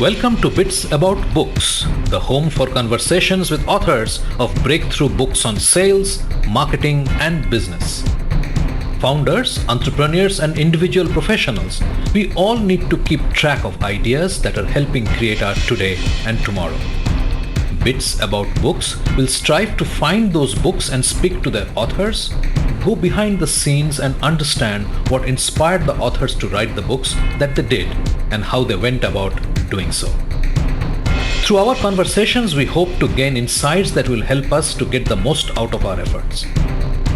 Welcome to Bits About Books, the home for conversations with authors of breakthrough books on sales, marketing, and business. Founders, entrepreneurs, and individual professionals, we all need to keep track of ideas that are helping create our today and tomorrow. Bits About Books will strive to find those books and speak to their authors, go behind the scenes and understand what inspired the authors to write the books that they did and how they went about doing so. Through our conversations, we hope to gain insights that will help us to get the most out of our efforts.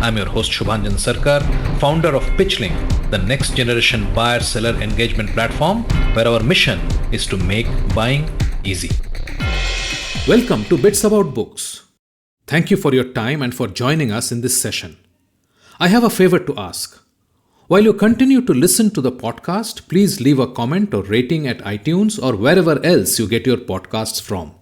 I'm your host Shubhanjan Sarkar, founder of PitchLink, the next generation buyer-seller engagement platform where our mission is to make buying easy. Welcome to Bits About Books. Thank you for your time and for joining us in this session. I have a favor to ask. While you continue to listen to the podcast, please leave a comment or rating at iTunes or wherever else you get your podcasts from.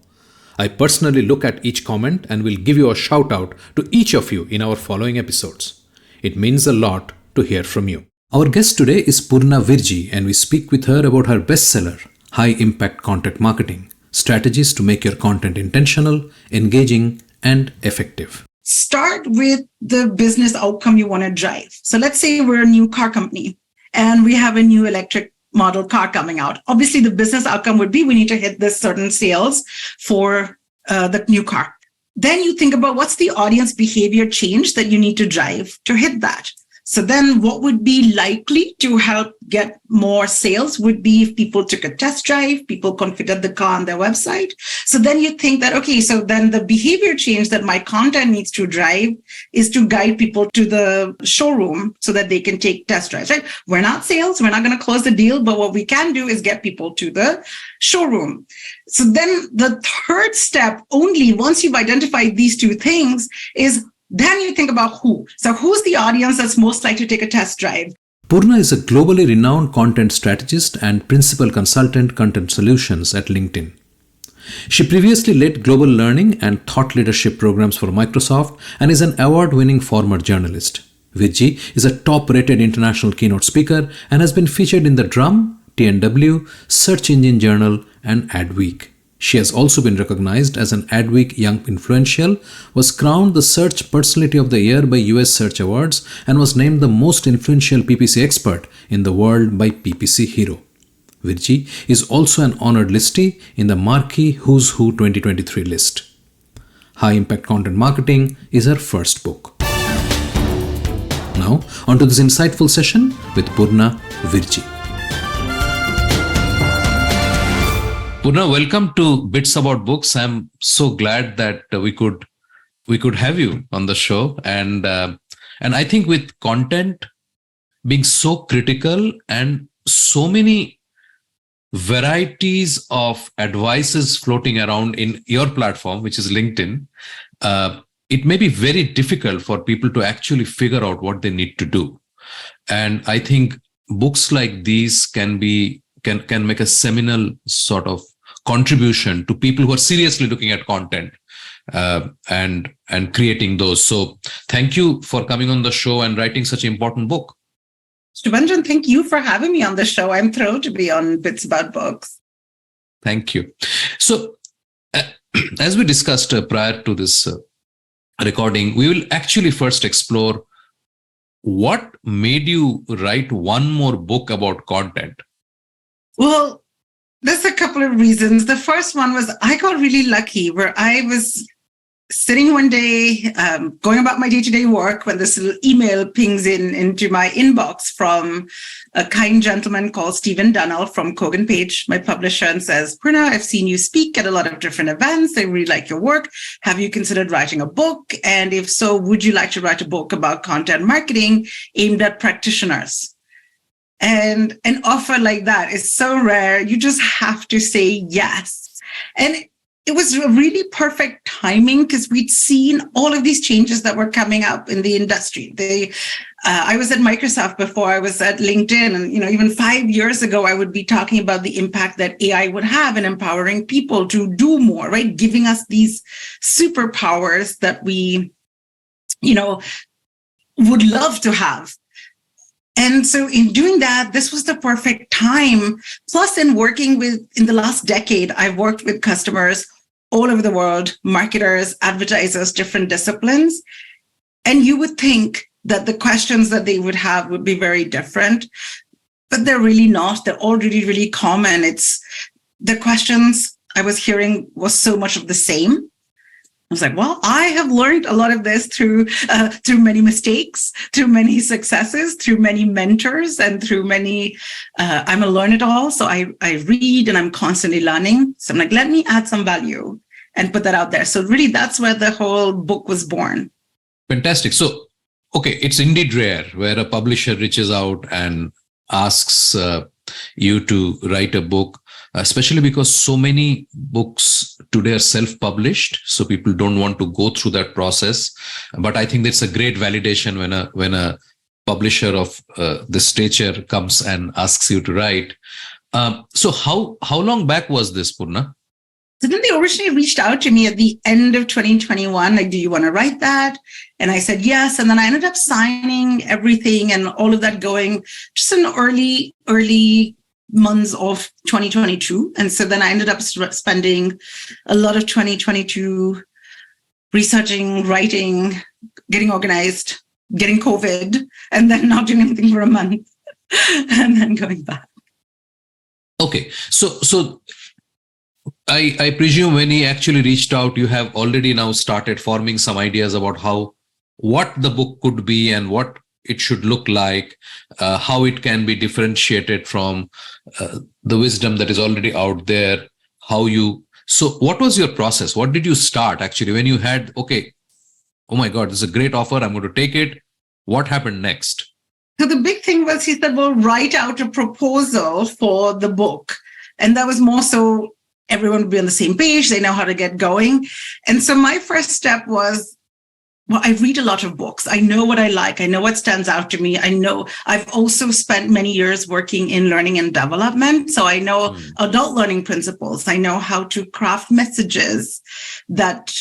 I personally look at each comment and will give you a shout out to each of you in our following episodes. It means a lot to hear from you. Our guest today is Purna Virji, and we speak with her about her bestseller, High Impact Content Marketing: Strategies to Make Your Content Intentional, Engaging, and Effective. Start with the business outcome you want to drive. So let's say we're a new car company and we have a new electric model car coming out. Obviously, the business outcome would be we need to hit this certain sales for the new car. Then you think about what's the audience behavior change that you need to drive to hit that. So then what would be likely to help get more sales would be if people took a test drive, people configured the car on their website. So then you think that, okay, so then the behavior change that my content needs to drive is to guide people to the showroom so that they can take test drives, right? We're not sales, we're not going to close the deal, but what we can do is get people to the showroom. So then the third step, only once you've identified these two things, is then you think about who. So who's the audience that's most likely to take a test drive? Purna is a globally renowned content strategist and principal consultant content solutions at LinkedIn. She previously led global learning and thought leadership programs for Microsoft and is an award-winning former journalist. Virji is a top-rated international keynote speaker and has been featured in The Drum, TNW, Search Engine Journal, and Adweek. She has also been recognized as an Adweek Young Influential, was crowned the Search Personality of the Year by US Search Awards, and was named the most influential PPC expert in the world by PPC Hero. Virji is also an honored listee in the Marquee Who's Who 2023 list. High Impact Content Marketing is her first book. Now, on to this insightful session with Purna Virji. Purna, welcome to Bits About Books. I'm so glad that we could have you on the show, and I think with content being so critical and so many varieties of advices floating around in your platform, which is LinkedIn, it may be very difficult for people to actually figure out what they need to do. And I think books like these can make a seminal sort of contribution to people who are seriously looking at content and creating those. So thank you for coming on the show and writing such an important book. Shubhanjan, thank you for having me on the show. I'm thrilled to be on Bits About Books. Thank you. So as we discussed prior to this recording, we will actually first explore what made you write one more book about content. Well, there's a couple of reasons. The first one was I got really lucky where I was sitting one day, going about my day-to-day work when this little email pings into my inbox from a kind gentleman called Stephen Dunnell from Kogan Page, my publisher, and says, Purna, I've seen you speak at a lot of different events. I really like your work. Have you considered writing a book? And if so, would you like to write a book about content marketing aimed at practitioners? And an offer like that is so rare. You just have to say yes. And it was a really perfect timing because we'd seen all of these changes that were coming up in the industry. I was at Microsoft before I was at LinkedIn. And, even 5 years ago, I would be talking about the impact that AI would have in empowering people to do more, right? Giving us these superpowers that we, would love to have. And so in doing that, this was the perfect time. Plus, in the last decade, I've worked with customers all over the world, marketers, advertisers, different disciplines. And you would think that the questions that they would have would be very different, but they're really not. They're all really, really common. It's the questions I was hearing was so much of the same. I was like, well, I have learned a lot of this through many mistakes, through many successes, through many mentors, and through many, I'm a learn-it-all. So I read and I'm constantly learning. So I'm like, let me add some value and put that out there. So really, that's where the whole book was born. Fantastic. So, okay, it's indeed rare where a publisher reaches out and asks you to write a book, especially because so many books today are self-published, so people don't want to go through that process. But I think that's a great validation when a publisher of this stature comes and asks you to write. So how long back was this, Purna? So then they originally reached out to me at the end of 2021, like, do you want to write that? And I said yes. And then I ended up signing everything and all of that going just in early months of 2022. And so then I ended up spending a lot of 2022 researching, writing, getting organized, getting COVID, and then not doing anything for a month and then going back. Okay. So I presume when he actually reached out, you have already now started forming some ideas about what the book could be and what it should look like, how it can be differentiated from the wisdom that is already out there. So what was your process? What did you start actually when you had, okay, oh my God, this is a great offer, I'm going to take it. What happened next? So the big thing was, he said, well, write out a proposal for the book. And that was more so everyone would be on the same page. They know how to get going. And so my first step was, well, I read a lot of books. I know what I like. I know what stands out to me. I know I've also spent many years working in learning and development. So I know adult learning principles. I know how to craft messages that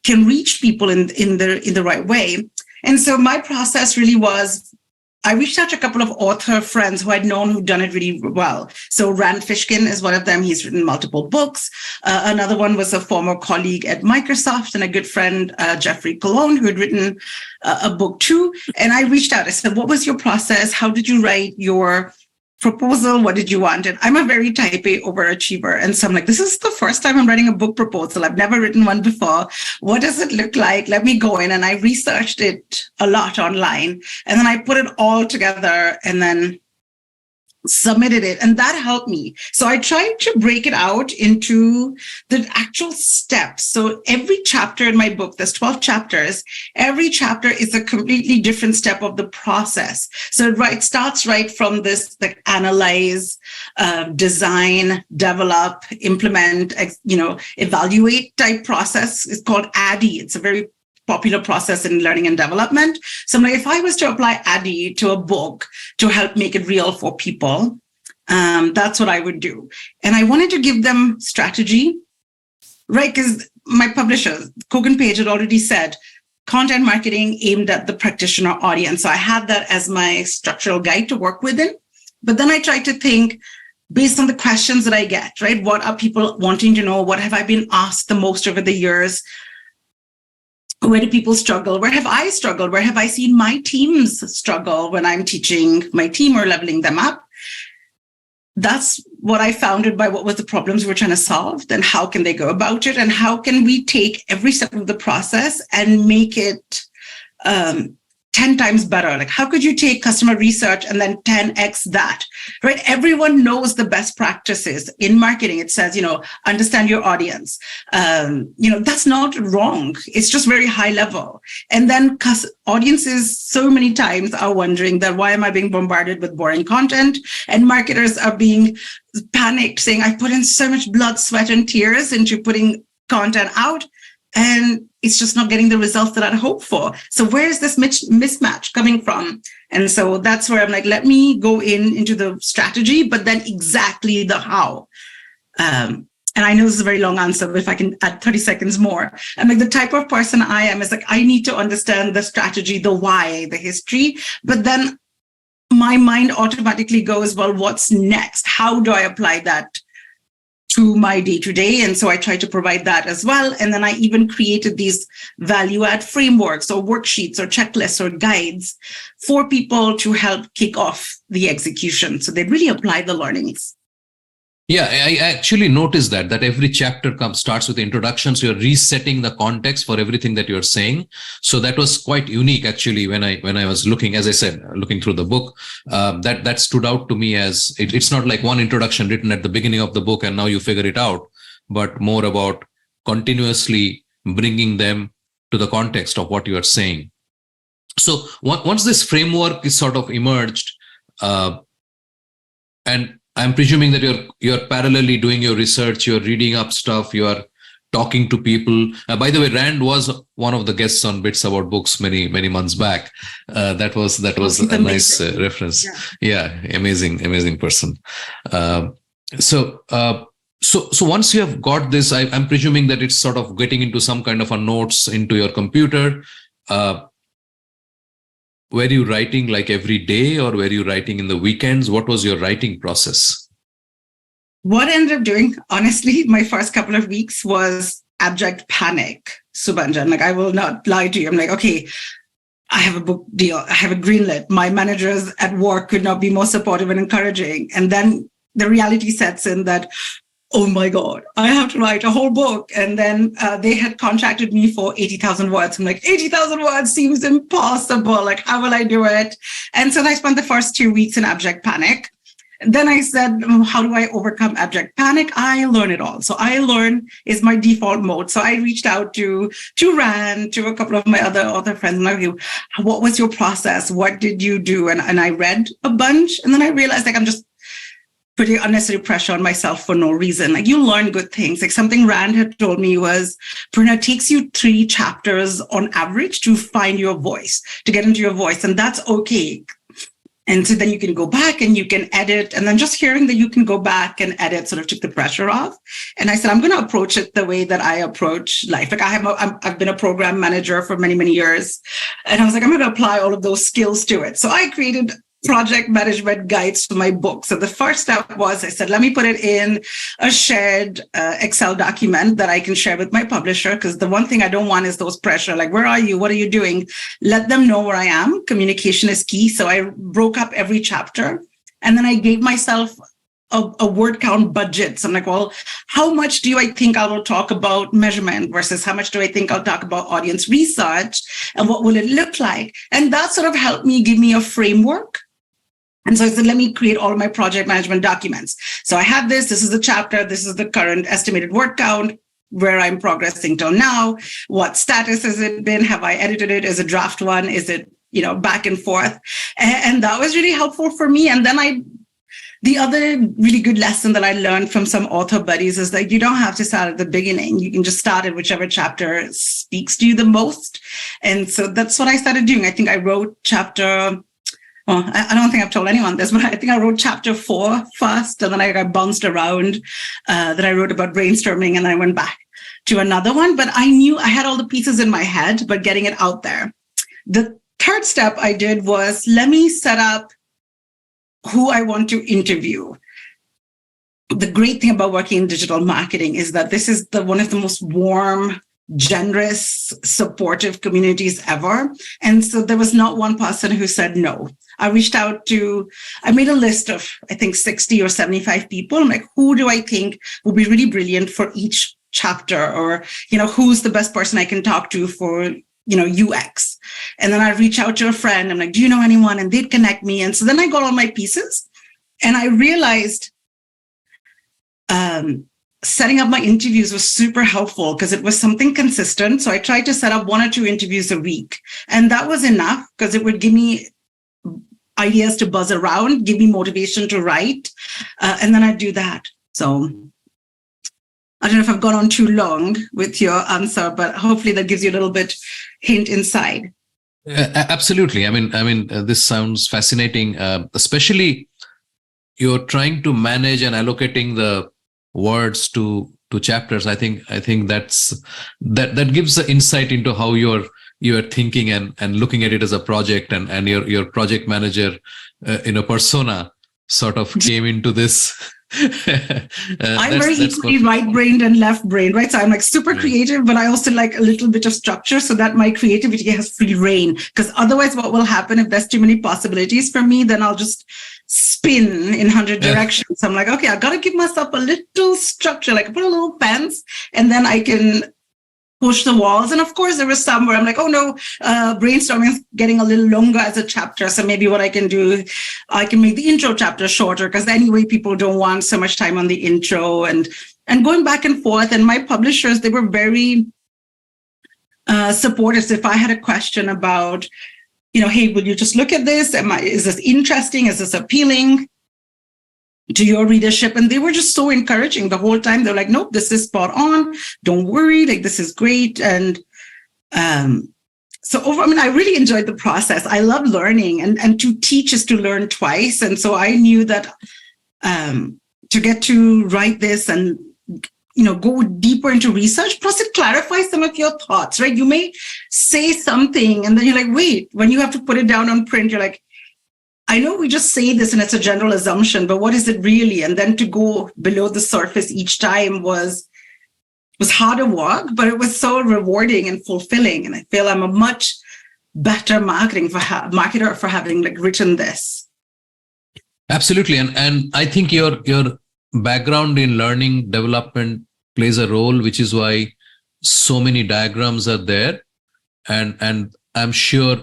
can reach people in the right way. And so my process really was, I reached out to a couple of author friends who I'd known who'd done it really well. So Rand Fishkin is one of them. He's written multiple books. Another one was a former colleague at Microsoft and a good friend, Jeffrey Colon, who had written a book too. And I reached out. I said, what was your process? How did you write your proposal? What did you want? And I'm a very type A overachiever. And so I'm like, this is the first time I'm writing a book proposal. I've never written one before. What does it look like? Let me go in. And I researched it a lot online. And then I put it all together and then submitted it. And that helped me. So I tried to break it out into the actual steps. So every chapter in my book, there's 12 chapters. Every chapter is a completely different step of the process. So it starts right from this, like, analyze, design, develop, implement, evaluate type process. It's called ADDIE. It's a very popular process in learning and development. So I'm like, if I was to apply ADDIE to a book to help make it real for people, that's what I would do. And I wanted to give them strategy, right? Because my publisher, Kogan Page, had already said content marketing aimed at the practitioner audience. So I had that as my structural guide to work within. But then I tried to think based on the questions that I get, right? What are people wanting to know? What have I been asked the most over the years? Where do people struggle? Where have I struggled? Where have I seen my teams struggle when I'm teaching my team or leveling them up? That's what I founded by what were the problems we're trying to solve, then how can they go about it? And how can we take every step of the process and make it 10 times better? Like, how could you take customer research and then 10x that, right? Everyone knows the best practices in marketing. It says, understand your audience. That's not wrong. It's just very high level. And then audiences so many times are wondering that, why am I being bombarded with boring content? And marketers are being panicked, saying, I put in so much blood, sweat, and tears into putting content out, and it's just not getting the results that I'd hoped for. So where is this mismatch coming from? And so that's where I'm like, let me go into the strategy, but then exactly the how. And I know this is a very long answer, but if I can add 30 seconds more. I'm like, the type of person I am is like, I need to understand the strategy, the why, the history, but then my mind automatically goes, well, what's next? How do I apply that to my day-to-day? And so I try to provide that as well. And then I even created these value-add frameworks or worksheets or checklists or guides for people to help kick off the execution. So they really apply the learnings. Yeah, I actually noticed that every chapter starts with the introduction. So you're resetting the context for everything that you're saying. So that was quite unique, actually, when I was looking, as I said, looking through the book. That stood out to me as it's not like one introduction written at the beginning of the book and now you figure it out, but more about continuously bringing them to the context of what you are saying. So once this framework is sort of emerged, and I'm presuming that you're parallelly doing your research, you're reading up stuff, you're talking to people. By the way, Rand was one of the guests on Bits About Books many months back. That was a nice reference. Yeah, amazing person. So once you have got this, I'm presuming that it's sort of getting into some kind of a notes into your computer. Were you writing like every day, or were you writing in the weekends? What was your writing process? What I ended up doing, honestly, my first couple of weeks was abject panic, Subhanjan. Like, I will not lie to you. I'm like, okay, I have a book deal. I have a greenlit. My managers at work could not be more supportive and encouraging. And then the reality sets in that, oh my God, I have to write a whole book. And then they had contacted me for 80,000 words. I'm like, 80,000 words seems impossible. Like, how will I do it? And so I spent the first 2 weeks in abject panic. Then I said, how do I overcome abject panic? I learn it all. So I learn is my default mode. So I reached out to Rand, to a couple of my other author friends. And I go, what was your process? What did you do? And I read a bunch. And then I realized, like, I'm just putting unnecessary pressure on myself for no reason. Like, you learn good things. Like, something Rand had told me was, Purna, it takes you 3 chapters on average to find your voice, to get into your voice. And that's okay. And so then you can go back and you can edit. And then just hearing that you can go back and edit sort of took the pressure off. And I said, I'm going to approach it the way that I approach life. Like, I've been a program manager for many, many years. And I was like, I'm going to apply all of those skills to it. So I created project management guides for my book. So the first step was, I said, let me put it in a shared Excel document that I can share with my publisher. Because the one thing I don't want is those pressure, like, where are you? What are you doing? Let them know where I am. Communication is key. So I broke up every chapter. And then I gave myself a word count budget. So I'm like, well, how much do I think I will talk about measurement versus how much do I think I'll talk about audience research, and what will it look like? And that sort of helped me give me a framework. And so I said, let me create all of my project management documents. So I had this is the chapter, this is the current estimated word count, where I'm progressing till now. What status has it been? Have I edited it? Is it draft one? Is it, back and forth? And that was really helpful for me. And then the other really good lesson that I learned from some author buddies is that you don't have to start at the beginning. You can just start at whichever chapter speaks to you the most. And so that's what I started doing. I think I wrote I don't think I've told anyone this, but I think I wrote chapter 4 first, and then I got bounced around. That I wrote about brainstorming, and then I went back to another one. But I knew I had all the pieces in my head, but getting it out there. The third step I did was, let me set up who I want to interview. The great thing about working in digital marketing is that this is one of the most warm, generous, supportive communities ever. And so there was not one person who said no. I made a list of, I think, 60 or 75 people. I'm like, who do I think will be really brilliant for each chapter? Or, who's the best person I can talk to for, UX? And then I reach out to a friend. I'm like, do you know anyone? And they'd connect me. And so then I got all my pieces, and I realized setting up my interviews was super helpful because it was something consistent. So I tried to set up 1 or 2 interviews a week. And that was enough because it would give me ideas to buzz around, give me motivation to write. And then I'd do that. So I don't know if I've gone on too long with your answer, but hopefully that gives you a little bit hint inside. Absolutely. I mean, this sounds fascinating, especially you're trying to manage and allocating the words to chapters. I think that gives the insight into how you're you are thinking and looking at it as a project, and your project manager persona sort of came into this. I'm very equally right-brained and left-brained, right? So I'm like super creative, but I also like a little bit of structure so that my creativity has free reign. Because otherwise, what will happen if there's too many possibilities for me, then I'll just spin in 100 directions. So I'm like, okay, I got to give myself a little structure, like put a little fence, and then I can push the walls. And of course, there was some where I'm like, oh no, brainstorming is getting a little longer as a chapter. So maybe what I can do, I can make the intro chapter shorter, because anyway, people don't want so much time on the intro, and going back and forth. And my publishers, they were very supportive. So if I had a question about, hey, will you just look at this? Is this interesting? Is this appealing to your readership? And they were just so encouraging the whole time. They're like, nope, this is spot on. Don't worry, like this is great. And I really enjoyed the process. I love learning, and to teach is to learn twice. And so I knew that to get to write this and go deeper into research, plus it clarifies some of your thoughts, right? You may say something and then you're like, wait, when you have to put it down on print, you're like, I know we just say this and it's a general assumption, but what is it really? And then to go below the surface each time was harder work, but it was so rewarding and fulfilling. And I feel I'm a much better marketer for having written this. Absolutely. And I think your background in learning development plays a role, which is why so many diagrams are there. And I'm sure,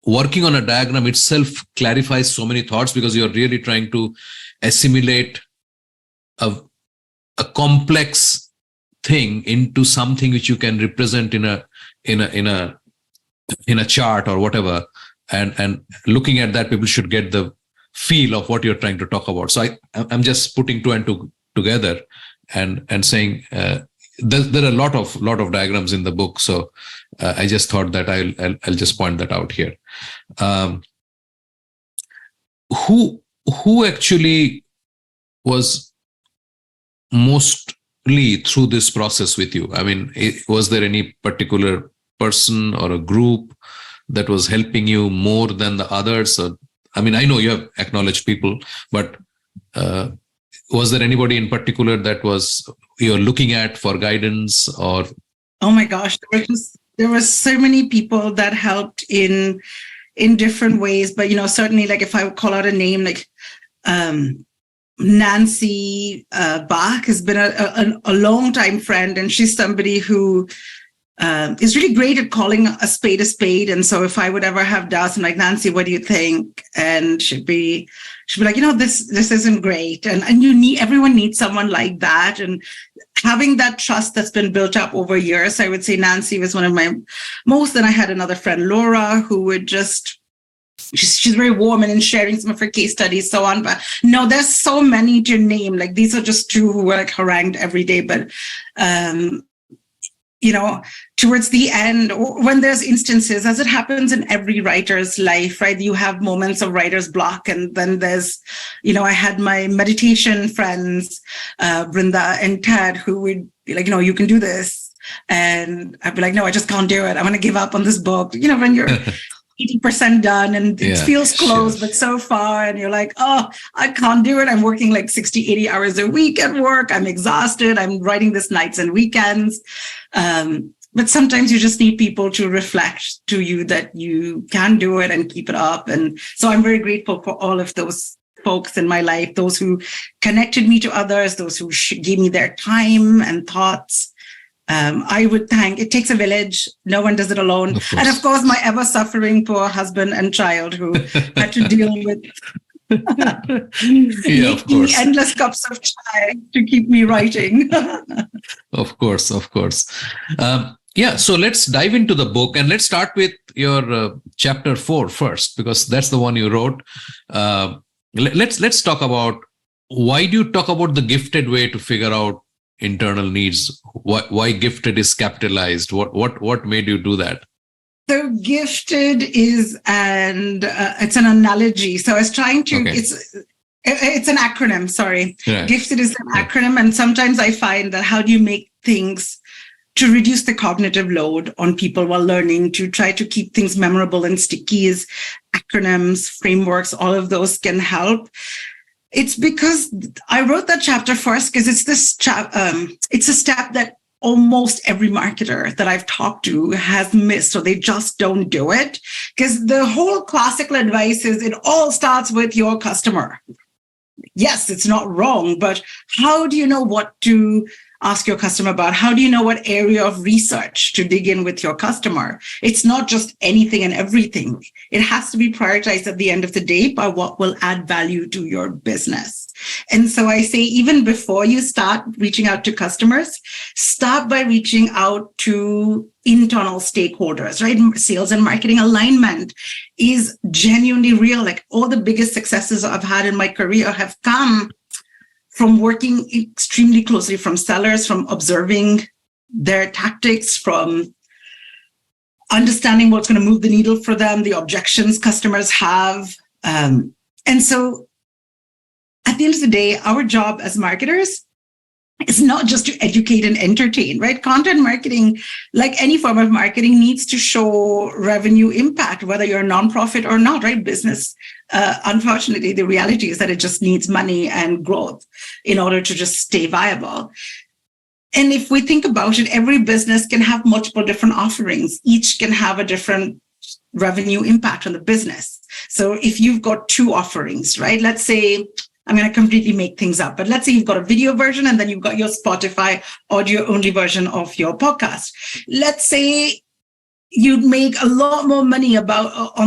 working on a diagram itself clarifies so many thoughts, because you're really trying to assimilate a complex thing into something which you can represent in a chart or whatever. And looking at that, people should get the feel of what you're trying to talk about. So I'm just putting two and two together and saying there are a lot of diagrams in the book. So I just thought that I'll just point that out here. Who actually was mostly through this process with you? Was there any particular person or a group that was helping you more than the others? Or, I know you have acknowledged people, but was there anybody in particular that you're looking at for guidance? Or oh my gosh, there were so many people that helped in different ways. But certainly, if I would call out a name, Nancy Bach has been a long time friend, and she's somebody who is really great at calling a spade. And so if I would ever have doubts, I'm like, Nancy, what do you think? And she'd be like, this isn't great. And everyone needs someone like that. And having that trust that's been built up over years, I would say Nancy was one of my most. And I had another friend, Laura, who would she's very warm and in sharing some of her case studies, so on. But no, there's so many to name. These are just two who were harangued every day. But towards the end, when there's instances, as it happens in every writer's life, right? You have moments of writer's block. And then there's, I had my meditation friends, Brinda and Ted, who would be like, you can do this. And I'd be like, no, I just can't do it. I'm going to give up on this book. When you're 80% done and it feels close, but so far, and you're like, oh, I can't do it. I'm working 60, 80 hours a week at work. I'm exhausted. I'm writing this nights and weekends. But sometimes you just need people to reflect to you that you can do it and keep it up. And so I'm very grateful for all of those folks in my life, those who connected me to others, those who gave me their time and thoughts. I would thank, it takes a village. No one does it alone. And of course, my ever suffering poor husband and child who had to deal with making endless cups of chai to keep me writing. Of course. So let's dive into the book, and let's start with your chapter 4 first, because that's the one you wrote. Let's talk about, why do you talk about the gifted way to figure out internal needs? Why gifted is capitalized? What made you do that? So gifted is, and it's an analogy. So I was trying to, it's an acronym, sorry. Right. Gifted is an acronym. And sometimes I find that how do you make things to reduce the cognitive load on people while learning, to try to keep things memorable and sticky, as acronyms, frameworks, all of those can help. It's because I wrote that chapter first because it's it's a step that almost every marketer that I've talked to has missed, or they just don't do it. Because the whole classical advice is it all starts with your customer. Yes, it's not wrong, but how do you know what to ask your customer about? How do you know what area of research to dig in with your customer? It's not just anything and everything. It has to be prioritized at the end of the day by what will add value to your business. And so I say, even before you start reaching out to customers, start by reaching out to internal stakeholders, right? Sales and marketing alignment is genuinely real. Like, all the biggest successes I've had in my career have come from working extremely closely from sellers, from observing their tactics, from understanding what's going to move the needle for them, the objections customers have. And so at the end of the day, our job as marketers is not just to educate and entertain, right? Content marketing, like any form of marketing, needs to show revenue impact, whether you're a nonprofit or not, right? Business, unfortunately, the reality is that it just needs money and growth in order to just stay viable. And if we think about it, every business can have multiple different offerings. Each can have a different revenue impact on the business. So if you've got 2 offerings, right? Let's say, I'm going to completely make things up, but let's say you've got a video version and then you've got your Spotify audio only version of your podcast. Let's say you'd make a lot more money on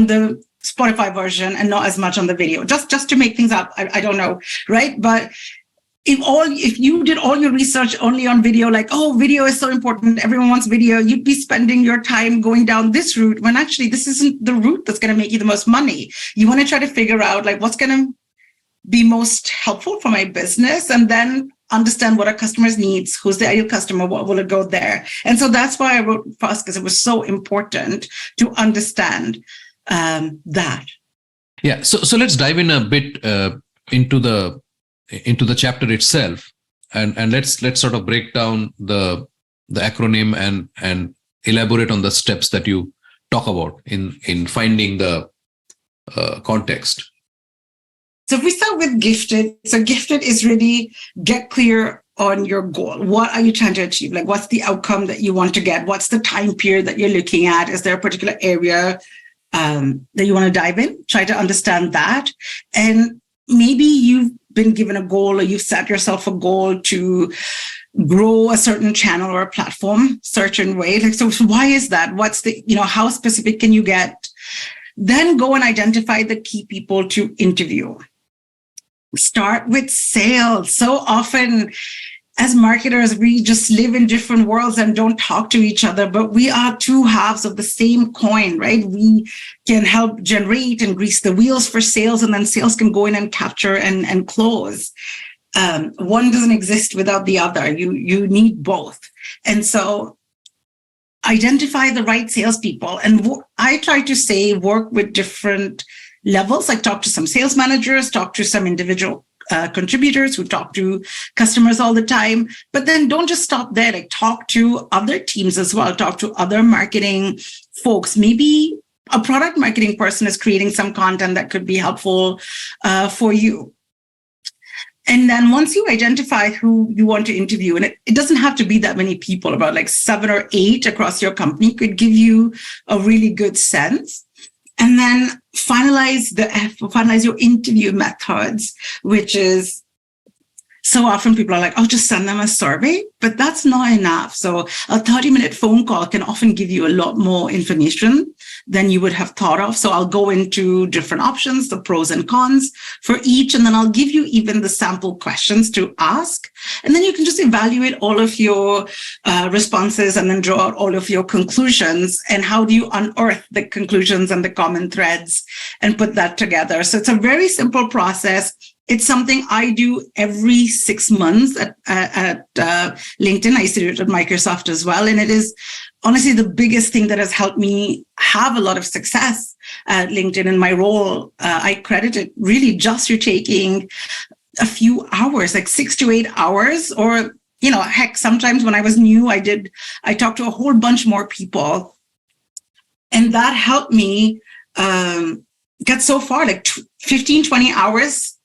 the Spotify version and not as much on the video, just to make things up. I don't know, right? But if you did all your research only on video, like, oh, video is so important, everyone wants video, you'd be spending your time going down this route, when actually this isn't the route that's going to make you the most money. You want to try to figure out, like, what's going to be most helpful for my business, and then understand what our customers' needs, who's the ideal customer, what will it go there. And so that's why I wrote first, because it was so important to understand that. Yeah. So let's dive in a bit into the chapter itself, and let's sort of break down the acronym and elaborate on the steps that you talk about in finding the context. So if we start with gifted, so gifted is really get clear on your goal. What are you trying to achieve? Like, what's the outcome that you want to get? What's the time period that you're looking at? Is there a particular area that you want to dive in? Try to understand that. And maybe you've been given a goal, or you've set yourself a goal to grow a certain channel or a platform certain way. Like, so why is that? What's the, how specific can you get? Then go and identify the key people to interview. Start with sales. So often as marketers, we just live in different worlds and don't talk to each other, but we are 2 halves of the same coin, right? We can help generate and grease the wheels for sales, and then sales can go in and capture and close. One doesn't exist without the other. You need both. And so identify the right salespeople. And I try to say, work with different levels, like talk to some sales managers, talk to some individual contributors who talk to customers all the time, but then don't just stop there. Like, talk to other teams as well, talk to other marketing folks. Maybe a product marketing person is creating some content that could be helpful for you. And then once you identify who you want to interview, and it doesn't have to be that many people, about like 7 or 8 across your company could give you a really good sense. And then finalize your interview methods, which is, so often people are like, oh, just send them a survey, but that's not enough. So a 30-minute phone call can often give you a lot more information than you would have thought of. So I'll go into different options, the pros and cons for each, and then I'll give you even the sample questions to ask. And then you can just evaluate all of your responses and then draw out all of your conclusions. And how do you unearth the conclusions and the common threads and put that together? So it's a very simple process. It's something I do every 6 months at LinkedIn. I used to do it at Microsoft as well. And it is honestly the biggest thing that has helped me have a lot of success at LinkedIn in my role. I credit it really just to taking a few hours, like 6 to 8 hours, or heck, sometimes when I was new, I talked to a whole bunch more people. And that helped me get so far, like 15, 20 hours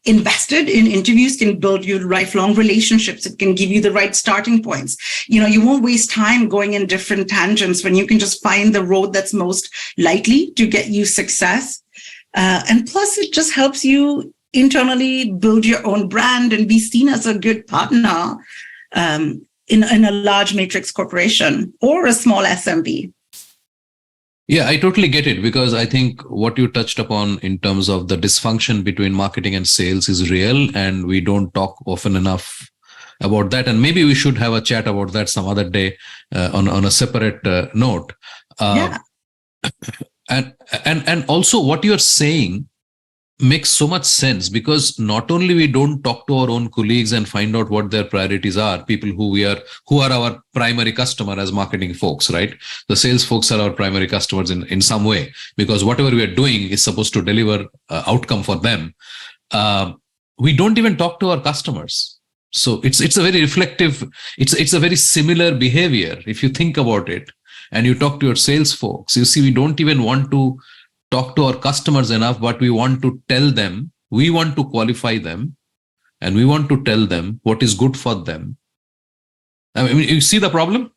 invested in interviews can build you lifelong relationships. It can give you the right starting points. You won't waste time going in different tangents when you can just find the road that's most likely to get you success. And plus, it just helps you internally build your own brand and be seen as a good partner in a large matrix corporation or a small SMB. Yeah, I totally get it, because I think what you touched upon in terms of the dysfunction between marketing and sales is real, and we don't talk often enough about that. And maybe we should have a chat about that some other day on a separate note. Yeah. And also what you're saying makes so much sense, because not only we don't talk to our own colleagues and find out what their priorities are, people who are our primary customer as marketing folks, right? The sales folks are our primary customers in some way, because whatever we are doing is supposed to deliver outcome for them. We don't even talk to our customers. So it's a very reflective, it's a very similar behavior. If you think about it and you talk to your sales folks, you see, we don't even want to talk to our customers enough, but we want to tell them, we want to qualify them, and we want to tell them what is good for them. I mean, you see the problem?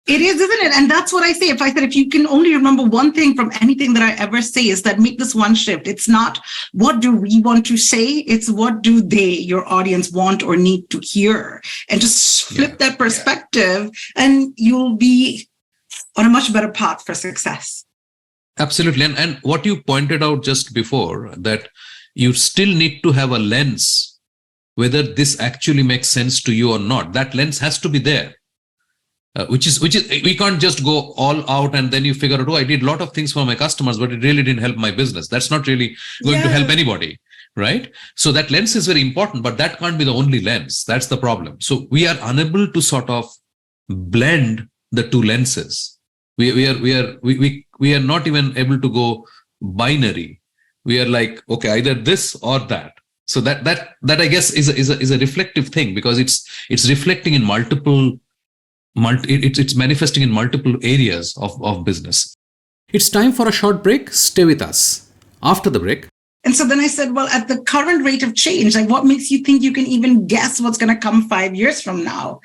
It is, isn't it? And that's what I say. If you can only remember one thing from anything that I ever say, is that make this one shift. It's not what do we want to say, it's what do your audience want or need to hear. And just flip that perspective and you'll be on a much better path for success. Absolutely. And what you pointed out just before, that you still need to have a lens, whether this actually makes sense to you or not. That lens has to be there, which is we can't just go all out and then you figure out, I did a lot of things for my customers, but it really didn't help my business. That's not really going to help anybody, right? So that lens is very important, but that can't be the only lens. That's the problem. So we are unable to sort of blend the two lenses. We are not even able to go binary. We are like, okay, either this or that. So that I guess is a reflective thing, because it's reflecting in it's manifesting in multiple areas of business. It's time for a short break. Stay with us. After the break. And so then I said, well, at the current rate of change, like what makes you think you can even guess what's going to come 5 years from now?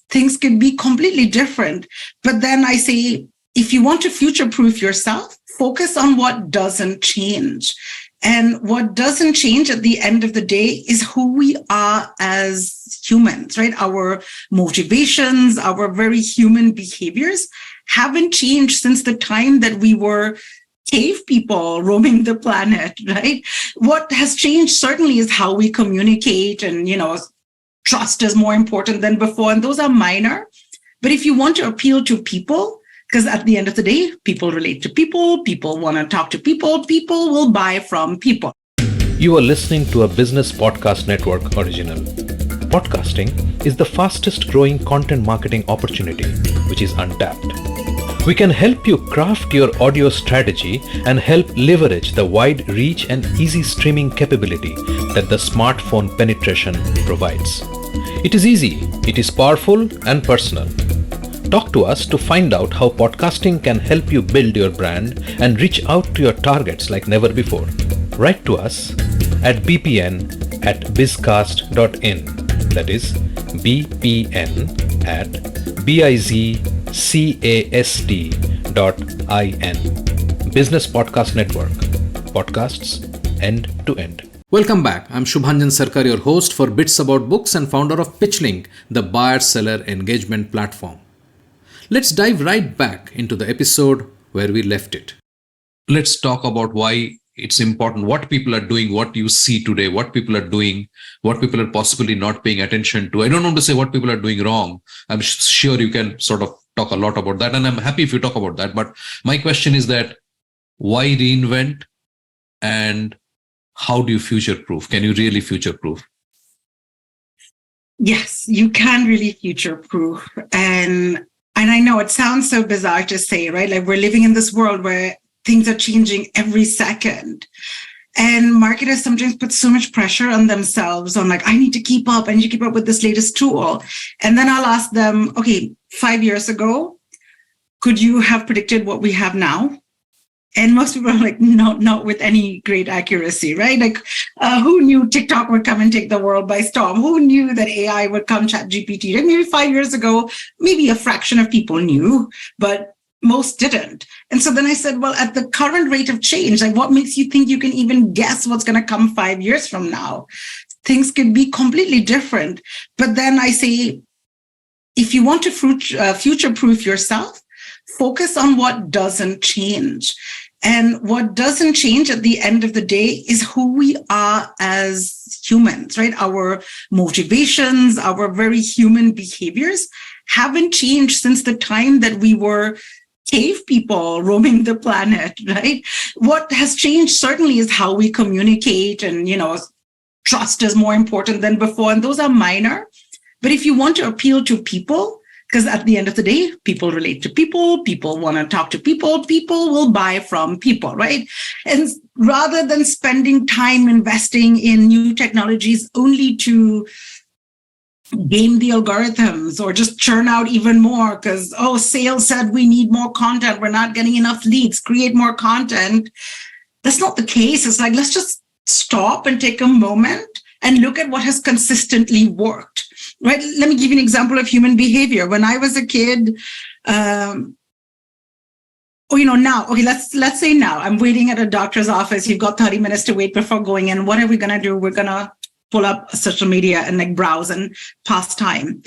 Things could be completely different. But then I say, if you want to future-proof yourself, focus on what doesn't change. And what doesn't change at the end of the day is who we are as humans, right? Our motivations, our very human behaviors haven't changed since the time that we were cave people roaming the planet, right? What has changed certainly is how we communicate, and, trust is more important than before. And those are minor. But if you want to appeal to people, because at the end of the day, people relate to people want to talk to people will buy from people. You are listening to a Business Podcast Network original. Podcasting is the fastest growing content marketing opportunity, which is untapped. We can help you craft your audio strategy and help leverage the wide reach and easy streaming capability that the smartphone penetration provides. It is easy, it is powerful and personal. Talk to us to find out how podcasting can help you build your brand and reach out to your targets like never before. Write to us at bpn@bizcast.in. That is bpn@bizcast.in. Business Podcast Network. Podcasts end to end. Welcome back. I'm Shubhanjan Sarkar, your host for Bits About Books and founder of PitchLink, the buyer-seller engagement platform. Let's dive right back into the episode where we left it. Let's talk about why it's important, what people are doing, what you see today, what people are doing, what people are possibly not paying attention to. I don't want to say what people are doing wrong. I'm sure you can sort of talk a lot about that, and I'm happy if you talk about that. But my question is that why reinvent, and how do you future-proof? Can you really future-proof? Yes, you can really future-proof. And I know it sounds so bizarre to say, right? Like we're living in this world where things are changing every second. And marketers sometimes put so much pressure on themselves on like, I need to keep up with this latest tool. And then I'll ask them, okay, 5 years ago, could you have predicted what we have now? And most people are like, no, not with any great accuracy, right? Like, who knew TikTok would come and take the world by storm? Who knew that AI would come ChatGPT? And maybe 5 years ago, maybe a fraction of people knew, but most didn't. And so then I said, well, at the current rate of change, like what makes you think you can even guess what's going to come 5 years from now? Things could be completely different. But then I say, if you want to future-proof yourself, focus on what doesn't change. And what doesn't change at the end of the day is who we are as humans, right? Our motivations, our very human behaviors haven't changed since the time that we were cave people roaming the planet, right? What has changed certainly is how we communicate, and, trust is more important than before. And those are minor. But if you want to appeal to people, because at the end of the day, people relate to people want to talk to people will buy from people, right? And rather than spending time investing in new technologies only to game the algorithms or just churn out even more because, sales said we need more content, we're not getting enough leads, create more content. That's not the case. It's like, let's just stop and take a moment and look at what has consistently worked. Right. Let me give you an example of human behavior. When I was a kid, now, let's say now I'm waiting at a doctor's office. You've got 30 minutes to wait before going in. What are we going to do? We're going to pull up social media and like browse and pass time.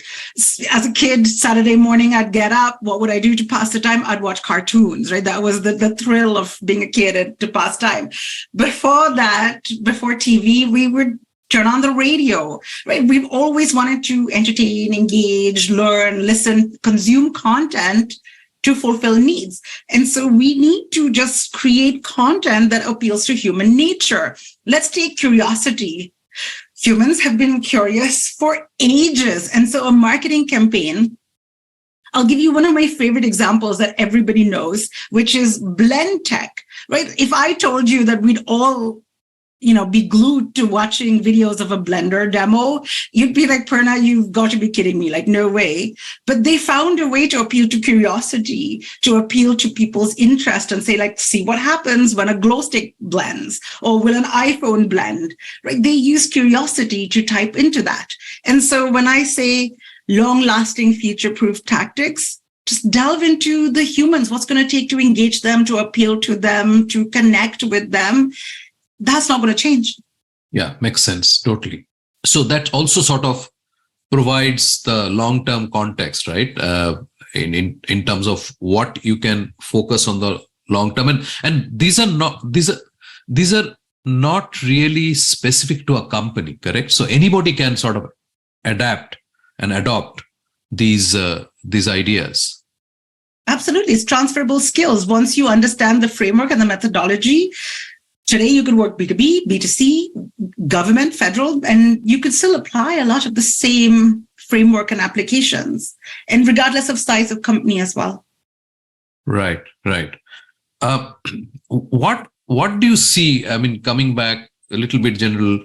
As a kid, Saturday morning, I'd get up. What would I do to pass the time? I'd watch cartoons, right? That was the thrill of being a kid to pass time. Before TV, we would turn on the radio, right? We've always wanted to entertain, engage, learn, listen, consume content to fulfill needs. And so we need to just create content that appeals to human nature. Let's take curiosity. Humans have been curious for ages. And so a marketing campaign, I'll give you one of my favorite examples that everybody knows, which is blend tech, right? If I told you that we'd all be glued to watching videos of a blender demo, you'd be like, Purna, you've got to be kidding me. Like, no way. But they found a way to appeal to curiosity, to appeal to people's interest and say, like, see what happens when a glow stick blends, or will an iPhone blend, right? They use curiosity to type into that. And so when I say long-lasting future-proof tactics, just delve into the humans, what's going to take to engage them, to appeal to them, to connect with them. That's not going to change. Yeah, makes sense. Totally. So that also sort of provides the long-term context, right? In terms of what you can focus on the long term, and these are not really specific to a company, correct? So anybody can sort of adapt and adopt these ideas. Absolutely, it's transferable skills. Once you understand the framework and the methodology. Today, you could work B2B, B2C, government, federal, and you could still apply a lot of the same framework and applications, and regardless of size of company as well. Right. What do you see? I mean, coming back a little bit general,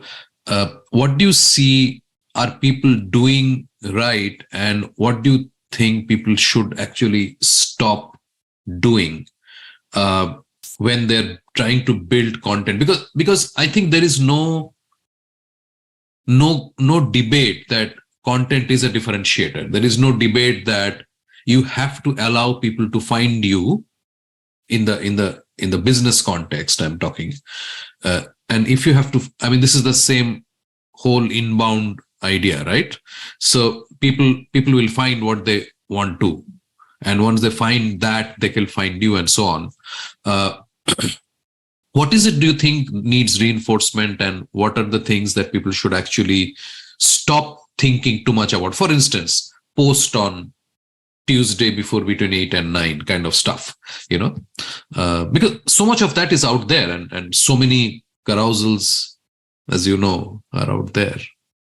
what do you see are people doing right, and what do you think people should actually stop doing when they're trying to build content? Because I think there is no debate that content is a differentiator. There is no debate that you have to allow people to find you in the business context I'm talking. And if you have to, I mean, this is the same whole inbound idea, right? So people will find what they want to, and once they find that, they can find you, and so on. What is it do you think needs reinforcement, and what are the things that people should actually stop thinking too much about? For instance, post on Tuesday before between 8 and 9 kind of stuff, because so much of that is out there, and so many carousels, as you know, are out there.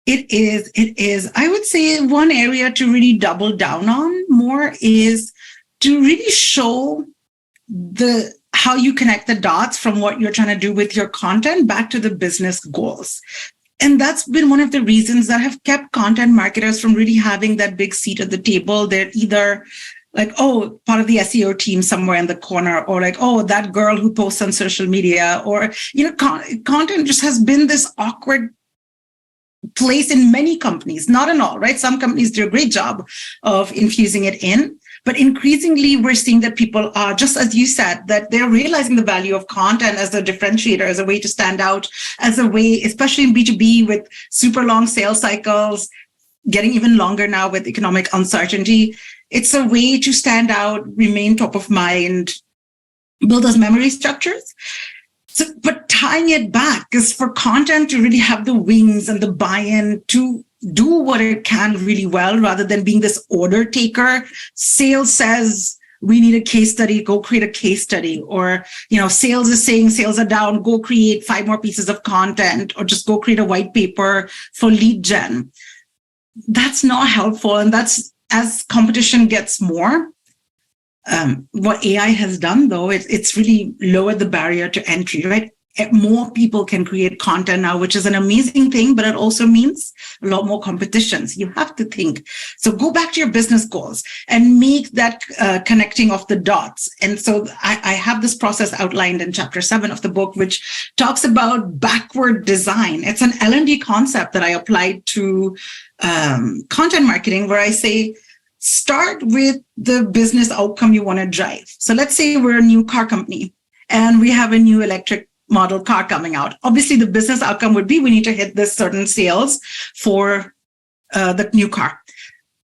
It is. I would say one area to really double down on more is to really show the how you connect the dots from what you're trying to do with your content back to the business goals. And that's been one of the reasons that have kept content marketers from really having that big seat at the table. They're either like, oh, part of the SEO team somewhere in the corner, or like, oh, that girl who posts on social media, or, content just has been this awkward place in many companies, not in all, right? Some companies do a great job of infusing it in, but increasingly we're seeing that people are, just as you said, that they're realizing the value of content as a differentiator, as a way to stand out, as a way, especially in B2B with super long sales cycles, getting even longer now with economic uncertainty. It's a way to stand out, remain top of mind, build those memory structures. So, but tying it back is for content to really have the wings and the buy-in to do what it can really well, rather than being this order taker. Sales says we need a case study, go create a case study. Or, sales is saying sales are down, go create 5 more pieces of content, or just go create a white paper for lead gen. That's not helpful. And that's, as competition gets more, what AI has done, though, it's really lowered the barrier to entry, right? More people can create content now, which is an amazing thing, but it also means a lot more competitions. You have to think. So go back to your business goals and make that connecting of the dots. And so I have this process outlined in chapter 7 of the book, which talks about backward design. It's an L&D concept that I applied to content marketing, where I say, start with the business outcome you want to drive. So let's say we're a new car company and we have a new electric model car coming out. Obviously, the business outcome would be we need to hit this certain sales for the new car.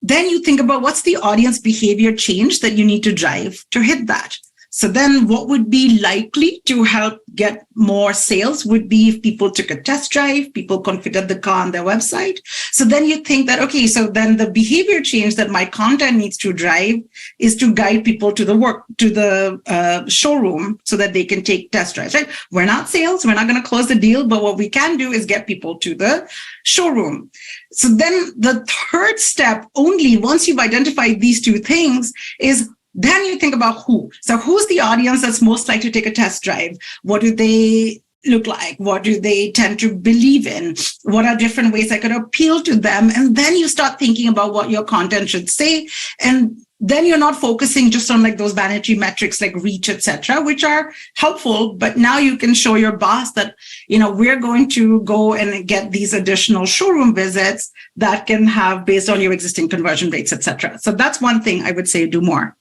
Then you think about what's the audience behavior change that you need to drive to hit that. So then what would be likely to help get more sales would be if people took a test drive, people configured the car on their website. So then you think that, okay, so then the behavior change that my content needs to drive is to guide people to the showroom so that they can take test drives, right? We're not sales, we're not going to close the deal, but what we can do is get people to the showroom. So then the third step, only once you've identified these two things, is then you think about who. So who's the audience that's most likely to take a test drive? What do they look like? What do they tend to believe in? What are different ways I could appeal to them? And then you start thinking about what your content should say. And then you're not focusing just on like those vanity metrics like reach, etc., which are helpful. But now you can show your boss that, we're going to go and get these additional showroom visits that can have based on your existing conversion rates, etc. So that's one thing I would say do more.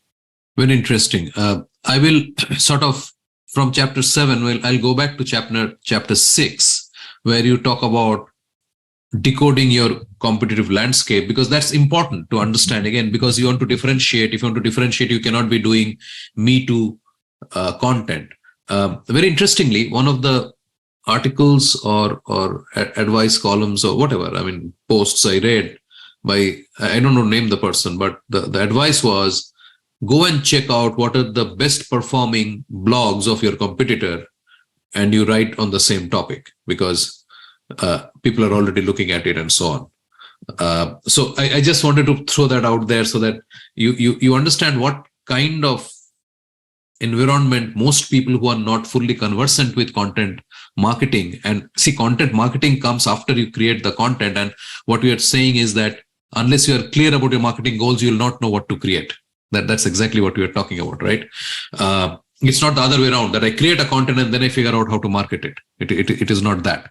Very interesting. I will sort of, from chapter 7, I'll go back to chapter 6, where you talk about decoding your competitive landscape, because that's important to understand, again, because you want to differentiate. If you want to differentiate, you cannot be doing Me Too content. Very interestingly, one of the articles or advice columns or whatever, posts I read by, I don't name the person, but the advice was, go and check out what are the best performing blogs of your competitor and you write on the same topic, because people are already looking at it and so on. So I just wanted to throw that out there so that you understand what kind of environment most people who are not fully conversant with content marketing, and see, content marketing comes after you create the content. And what we are saying is that unless you are clear about your marketing goals, you will not know what to create. That's exactly what we are talking about, right? It's not the other way around, that I create a content and then I figure out how to market it. It is not that.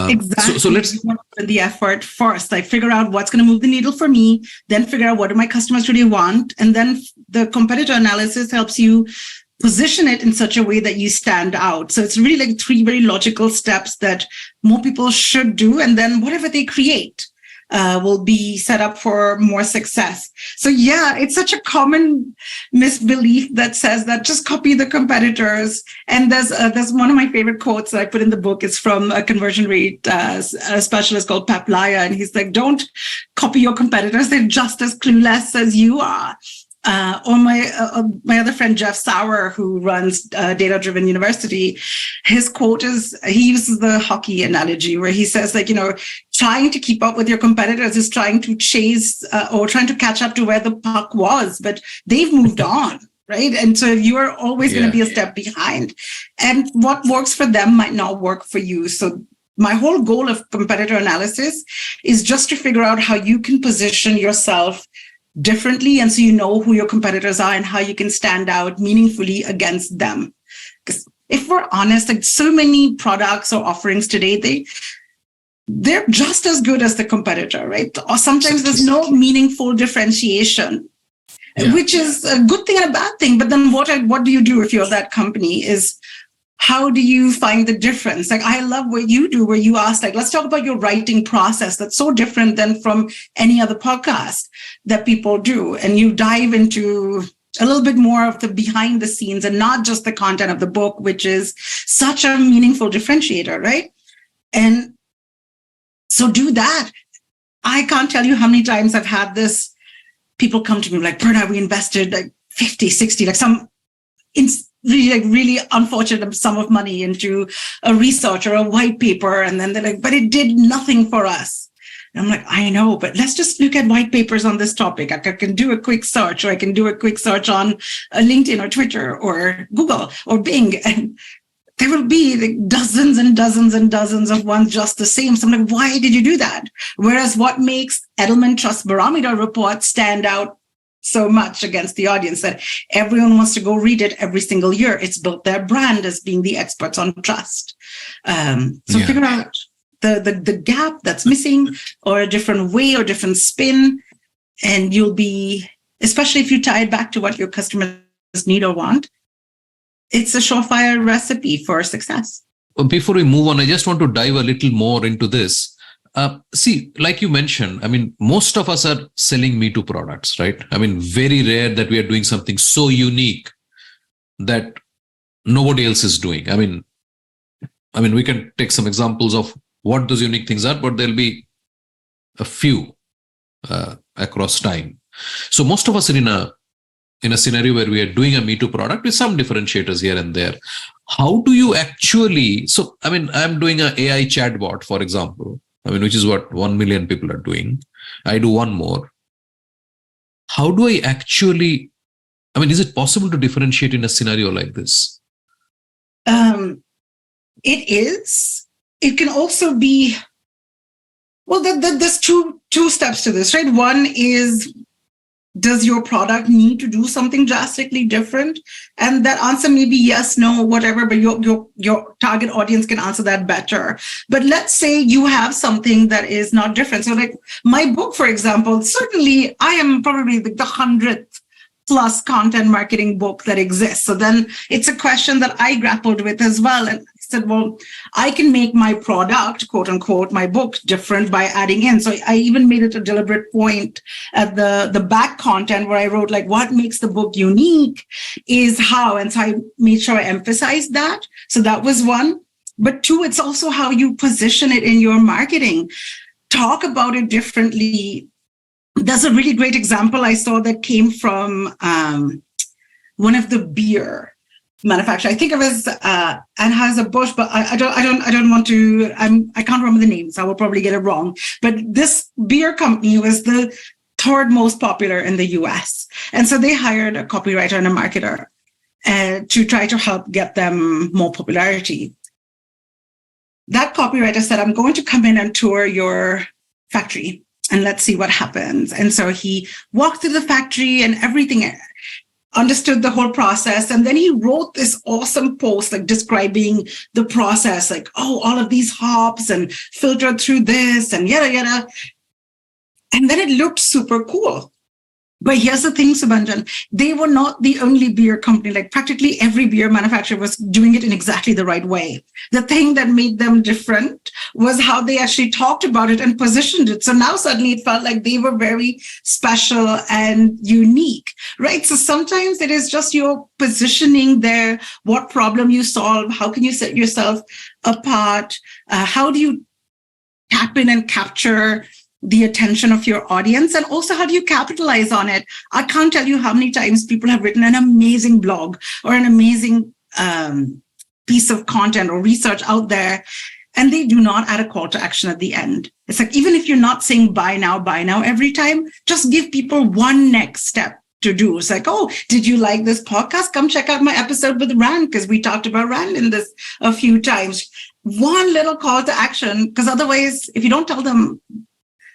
Exactly. So let's put the effort first, like figure out what's going to move the needle for me, then figure out what do my customers really want. And then the competitor analysis helps you position it in such a way that you stand out. So it's really like 3 very logical steps that more people should do. And then whatever they create will be set up for more success. So yeah, it's such a common misbelief that says that just copy the competitors. And there's one of my favorite quotes that I put in the book. It's from a conversion rate specialist called Pep Laya. And he's like, don't copy your competitors. They're just as clueless as you are. Or my other friend, Jeff Sauer, who runs Data Driven University, his quote is, he uses the hockey analogy where he says, like, trying to keep up with your competitors is trying to chase or trying to catch up to where the puck was, but they've moved on. right? And so you're always going to be a step behind. And what works for them might not work for you. So my whole goal of competitor analysis is just to figure out how you can position yourself differently. And so you know who your competitors are and how you can stand out meaningfully against them. Because if we're honest, like so many products or offerings today, they're just as good as the competitor, right? Or sometimes there's no meaningful differentiation, which is a good thing and a bad thing. But then what do you do if you're that company is how do you find the difference? Like, I love what you do, where you ask, like, let's talk about your writing process. That's so different than from any other podcast that people do. And you dive into a little bit more of the behind the scenes and not just the content of the book, which is such a meaningful differentiator, right? And so do that. I can't tell you how many times I've had this, people come to me like, Purna, we invested like 50, 60, like some really unfortunate sum of money into a research or a white paper. And then they're like, but it did nothing for us. And I'm like, I know, but let's just look at white papers on this topic. I can do a quick search, or I can do a quick search on LinkedIn or Twitter or Google or Bing. And there will be like dozens and dozens and dozens of ones just the same. So I'm like, why did you do that? Whereas what makes Edelman Trust Barometer report stand out so much against the audience that everyone wants to go read it every single year? It's built their brand as being the experts on trust. Figure out the gap that's missing, or a different way or different spin, and you'll be, especially if you tie it back to what your customers need or want, it's a surefire recipe for success. Before we move on, I just want to dive a little more into this. See, like you mentioned, I mean, most of us are selling Me Too products, right? I mean, very rare that we are doing something so unique that nobody else is doing. I mean, we can take some examples of what those unique things are, but there'll be a few across time. So most of us are in a scenario where we are doing a Me Too product with some differentiators here and there. How do you actually, so, I mean, I'm doing an AI chatbot, for example, which is what 1 million people are doing. I do one more. How do I actually, is it possible to differentiate in a scenario like this? It is. It can also be, well, there's two steps to this, right? One is, does your product need to do something drastically different? And that answer may be yes, no, whatever, but your target audience can answer that better. But let's say you have something that is not different. So like my book, for example, certainly I am probably the 100th plus content marketing book that exists. So then it's a question that I grappled with as well. And I said, well, I can make my product, quote unquote, my book different by adding in. So I even made it a deliberate point at the back content where I wrote like, what makes the book unique is how. And so I made sure I emphasized that. So that was one. But two, it's also how you position it in your marketing. Talk about it differently. There's a really great example I saw that came from one of the beer manufacturers. I think it was Anheuser-Busch, but I don't want to. I can't remember the names. I will probably get it wrong. But this beer company was the third most popular in the US, and so they hired a copywriter and a marketer to try to help get them more popularity. That copywriter said, "I'm going to come in and tour your factory, and let's see what happens." And so he walked through the factory and everything, understood the whole process. And then he wrote this awesome post, like describing the process, like, oh, all of these hops and filtered through this and yada, yada. And then it looked super cool. But here's the thing, Subhanjan, they were not the only beer company. Like practically every beer manufacturer was doing it in exactly the right way. The thing that made them different was how they actually talked about it and positioned it. So now suddenly it felt like they were very special and unique, right? So sometimes it is just your positioning there, what problem you solve, how can you set yourself apart, how do you tap in and capture the attention of your audience, and also how do you capitalize on it? I can't tell you how many times people have written an amazing blog or an amazing piece of content or research out there, and they do not add a call to action at the end. It's like, even if you're not saying buy now every time, just give people one next step to do. It's like, oh, did you like this podcast? Come check out my episode with Rand, because we talked about Rand in this a few times. One little call to action, because otherwise, if you don't tell them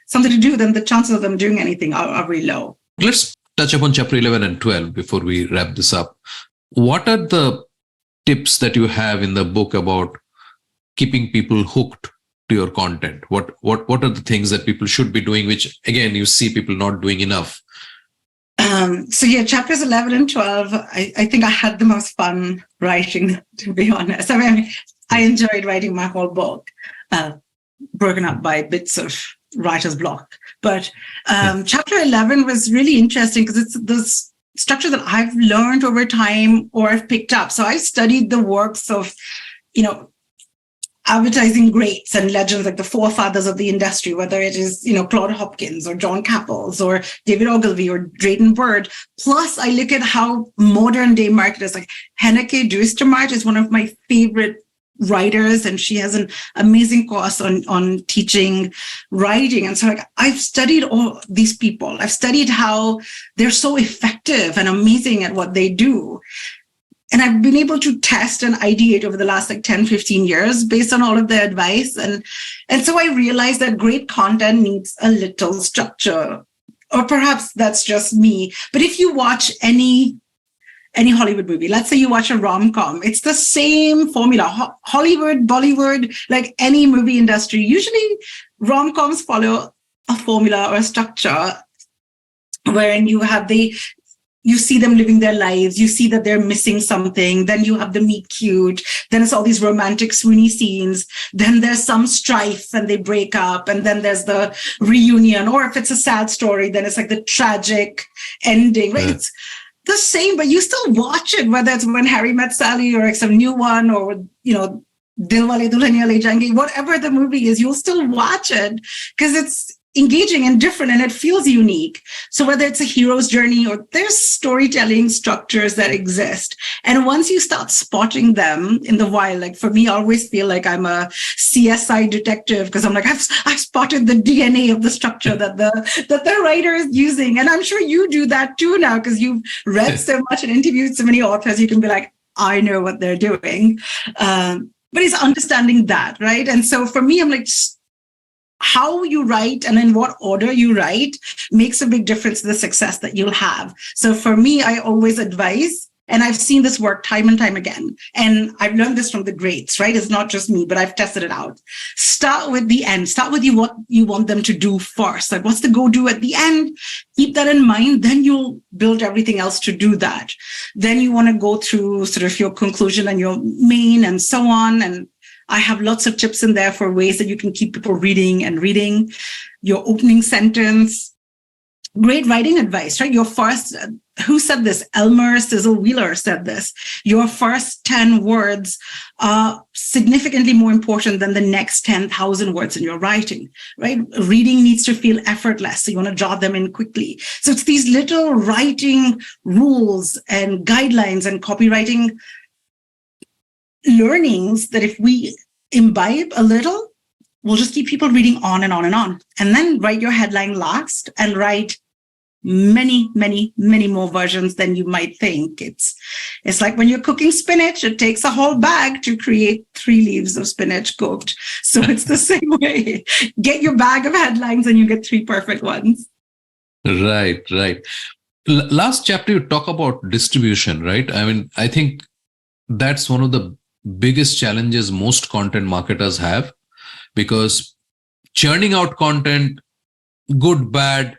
something to do, then the chances of them doing anything are really low. Let's touch upon chapter 11 and 12 before we wrap this up. What are the tips that you have in the book about keeping people hooked to your content? What are the things that people should be doing, which again, you see people not doing enough? Chapters 11 and 12, I think I had the most fun writing, to be honest. I mean, I enjoyed writing my whole book, broken up by bits of writer's block. But chapter 11 was really interesting because it's this structure that I've learned over time or I've picked up. So I studied the works of, advertising greats and legends, like the forefathers of the industry, whether it is, Claude Hopkins or John Capels or David Ogilvy or Drayton Bird. Plus, I look at how modern day marketers like Henneke Duistermaat is one of my favorite writers, and she has an amazing course on teaching writing. And so I've studied all these people. I've studied how they're so effective and amazing at what they do. And I've been able to test and ideate over the last 10, 15 years based on all of their advice. And so I realized that great content needs a little structure, or perhaps that's just me. But if you watch any Hollywood movie, let's say you watch a rom-com, it's the same formula. Hollywood, Bollywood, like any movie industry, usually rom-coms follow a formula or a structure wherein you see them living their lives, you see that they're missing something, then you have the meet cute, then it's all these romantic swoony scenes, then there's some strife and they break up, and then there's the reunion, or if it's a sad story, then it's like the tragic ending, right? Yeah. It's the same, but you still watch it, whether it's When Harry Met Sally or some new one, or, Dilwale Dulhaniya Le Jayenge, whatever the movie is, you'll still watch it because it's engaging and different and it feels unique. So whether it's a hero's journey or there's storytelling structures that exist. And once you start spotting them in the wild, like for me, I always feel like I'm a CSI detective because I'm like, I've spotted the DNA of the structure that the writer is using. And I'm sure you do that too now because you've read so much and interviewed so many authors, you can be like, I know what they're doing. But it's understanding that, right? And so for me, I'm like, how you write and in what order you write makes a big difference to the success that you'll have. So for me, I always advise, and I've seen this work time and time again, and I've learned this from the greats, right? It's not just me, but I've tested it out. Start with the end. Start with what you want them to do first. Like, what's the go-do at the end? Keep that in mind. Then you'll build everything else to do that. Then you want to go through sort of your conclusion and your main and so on. And I have lots of tips in there for ways that you can keep people reading and reading. Your opening sentence, great writing advice, right? Your first, who said this? Elmer Sizzle Wheeler said this. Your first 10 words are significantly more important than the next 10,000 words in your writing, right? Reading needs to feel effortless. So you want to jot them in quickly. So it's these little writing rules and guidelines and copywriting learnings that if we imbibe a little, we'll just keep people reading on and on and on. And then write your headline last and write many, many, many more versions than you might think. It's like when you're cooking spinach, it takes a whole bag to create 3 leaves of spinach cooked. So it's the same way. Get your bag of headlines and you get 3 perfect ones. Right. Last chapter, you talk about distribution, right? I mean, I think that's one of the biggest challenges most content marketers have, because churning out content, good, bad,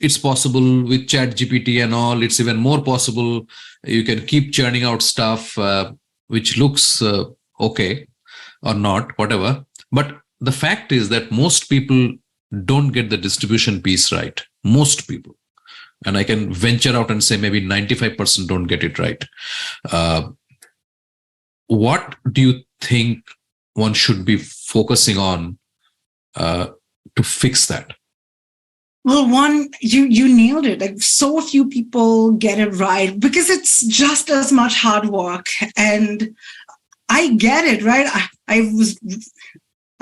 it's possible with ChatGPT and all. It's even more possible. You can keep churning out stuff which looks okay or not, whatever. But the fact is that most people don't get the distribution piece right. Most people. And I can venture out and say maybe 95% don't get it right. What do you think one should be focusing on to fix that? Well, one, you nailed it. Like, so few people get it right because it's just as much hard work. And I get it, right? I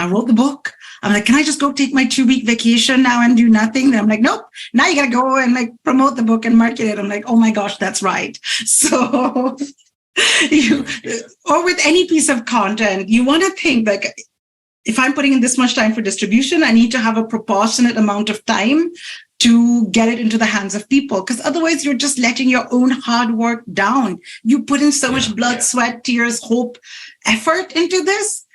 wrote the book. I'm like, can I just go take my 2-week vacation now and do nothing? And I'm like, nope, now you got to go and like promote the book and market it. I'm like, oh my gosh, that's right. So or with any piece of content, you want to think like, if I'm putting in this much time for distribution, I need to have a proportionate amount of time to get it into the hands of people, because otherwise you're just letting your own hard work down. You put in so much blood, sweat, tears, hope, effort into this,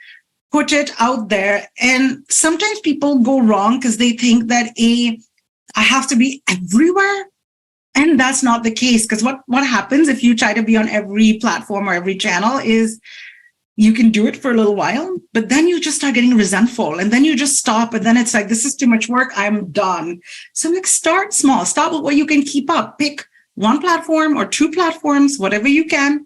put it out there. And sometimes people go wrong because they think that I have to be everywhere. And that's not the case, because what happens if you try to be on every platform or every channel is you can do it for a little while, but then you just start getting resentful and then you just stop. And then it's like, this is too much work. I'm done. So like, start small, start with what you can keep up. Pick one platform or 2 platforms, whatever you can.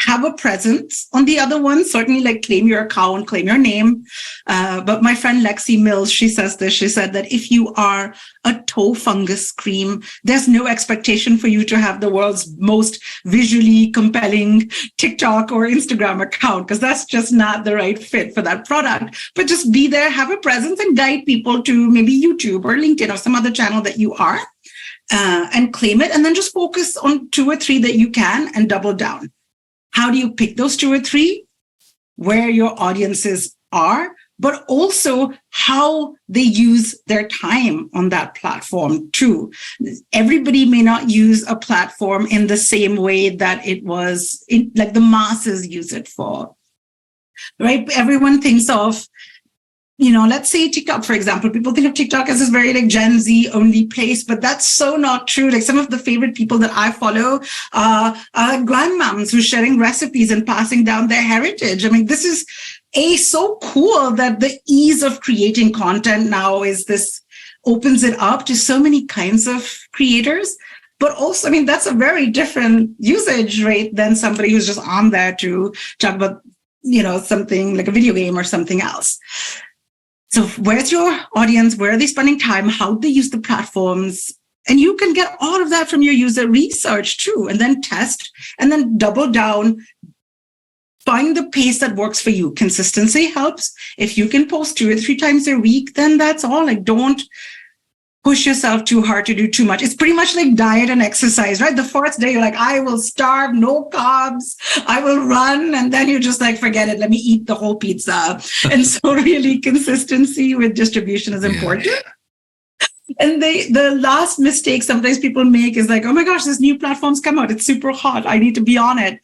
Have a presence on the other one. Certainly like claim your account, claim your name. But my friend Lexi Mills, she says this. She said that if you are a toe fungus cream, there's no expectation for you to have the world's most visually compelling TikTok or Instagram account, because that's just not the right fit for that product. But just be there, have a presence, and guide people to maybe YouTube or LinkedIn or some other channel that you are, and claim it. And then just focus on 2 or 3 that you can and double down. How do you pick those 2 or 3? Where your audiences are, but also how they use their time on that platform too. Everybody may not use a platform in the same way that it was like the masses use it for, right? Everyone thinks of, let's say TikTok, for example. People think of TikTok as this very like Gen Z only place, but that's so not true. Like some of the favorite people that I follow are grandmoms who are sharing recipes and passing down their heritage. I mean, this is so cool that the ease of creating content now opens it up to so many kinds of creators. But also, I mean, that's a very different usage rate than somebody who's just on there to talk about, something like a video game or something else. So where's your audience? Where are they spending time? How do they use the platforms? And you can get all of that from your user research too, and then test and then double down. Find the pace that works for you. Consistency helps. If you can post 2 or 3 times a week, then that's all. Like, don't push yourself too hard to do too much. It's pretty much like diet and exercise, right? The first day, you're like, I will starve, no carbs, I will run. And then you're just like, forget it, let me eat the whole pizza. And so really consistency with distribution is important. Yeah. And the last mistake sometimes people make is like, oh my gosh, this new platform's come out. It's super hot. I need to be on it.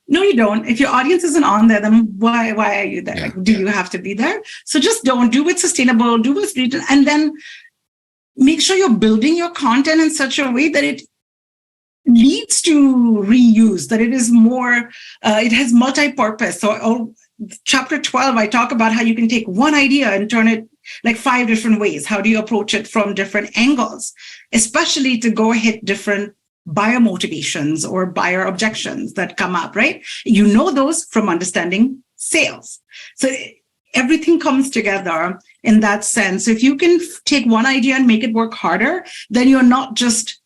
No, you don't. If your audience isn't on there, then why are you there? Like, do you have to be there? So just do what's sustainable, do what's regional, and then make sure you're building your content in such a way that it leads to reuse, that it is more, it has multi-purpose. So chapter 12, I talk about how you can take one idea and turn it like 5 different ways. How do you approach it from different angles, especially to go hit different buyer motivations or buyer objections that come up, right? You know those from understanding sales. So everything comes together in that sense. If you can take one idea and make it work harder, then you're not just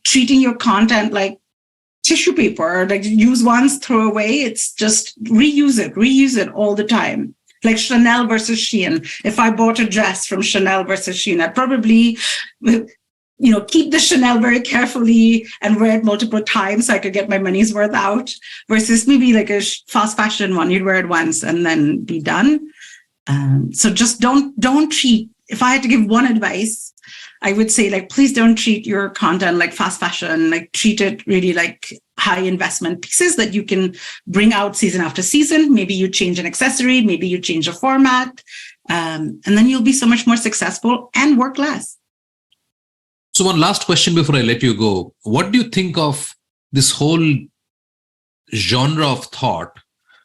treating your content like tissue paper, like use once, throw away. It's just reuse it all the time. Like Chanel versus Shein. If I bought a dress from Chanel versus Shein, I'd probably, keep the Chanel very carefully and wear it multiple times so I could get my money's worth out, versus maybe like a fast fashion one. You'd wear it once and then be done. So just don't treat, if I had to give one advice, I would say, like, please don't treat your content like fast fashion, like treat it really like high investment pieces that you can bring out season after season. Maybe you change an accessory, maybe you change a format, and then you'll be so much more successful and work less. So one last question before I let you go. What do you think of this whole genre of thought,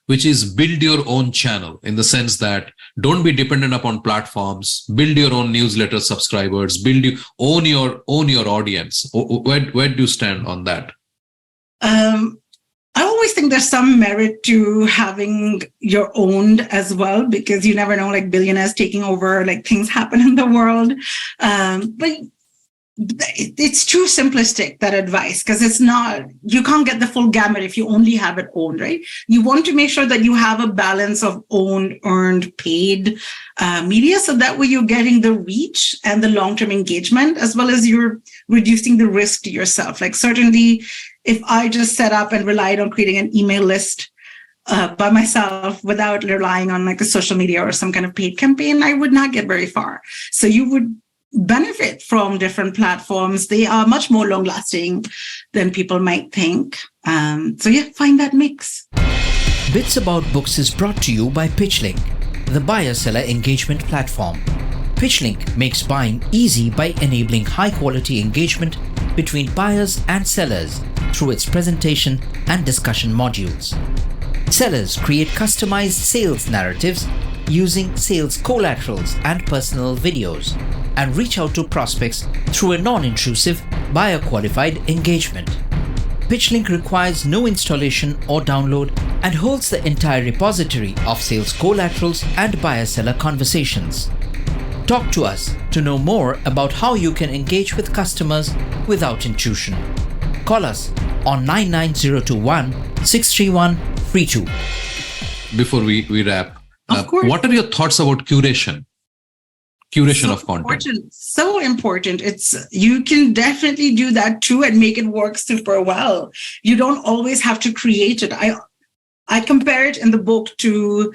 which is build your own channel, in the sense that don't be dependent upon platforms, build your own newsletter subscribers, own your audience? Where do you stand on that? I always think there's some merit to having your own as well, because you never know, like billionaires taking over, like things happen in the world. But it's too simplistic, that advice, because it's not, you can't get the full gamut if you only have it owned, right? You want to make sure that you have a balance of owned, earned, paid media, so that way you're getting the reach and the long-term engagement, as well as you're reducing the risk to yourself. Like, certainly if I just set up and relied on creating an email list by myself without relying on like a social media or some kind of paid campaign, I would not get very far. So you would benefit from different platforms. They are much more long lasting than people might think. So yeah, find that mix. Bits About Books is brought to you by PitchLink, the buyer-seller engagement platform. PitchLink makes buying easy by enabling high-quality engagement between buyers and sellers through its presentation and discussion modules. Sellers create customized sales narratives using sales collaterals and personal videos, and reach out to prospects through a non-intrusive, buyer-qualified engagement. PitchLink requires no installation or download and holds the entire repository of sales collaterals and buyer-seller conversations. Talk to us to know more about how you can engage with customers without intrusion. Call us on 99021 631 32. Before we wrap, Of course. what are your thoughts about curation of content? So important. You can definitely do that too and make it work super well. You don't always have to create it. I compare it in the book to,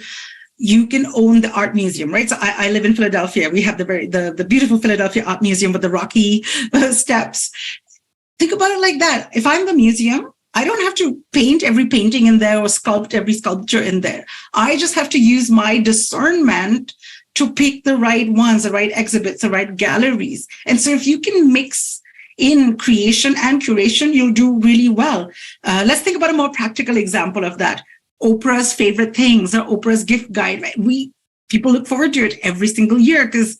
you can own the art museum, right? So I live in Philadelphia. We have the beautiful Philadelphia Art Museum with the rocky steps. Think about it like that. If I'm the museum, I don't have to paint every painting in there or sculpt every sculpture in there. I just have to use my discernment to pick the right ones, the right exhibits, the right galleries. And so if you can mix in creation and curation, you'll do really well. Let's think about a more practical example of that. Oprah's favorite things, or Oprah's gift guide. Right? People look forward to it every single year because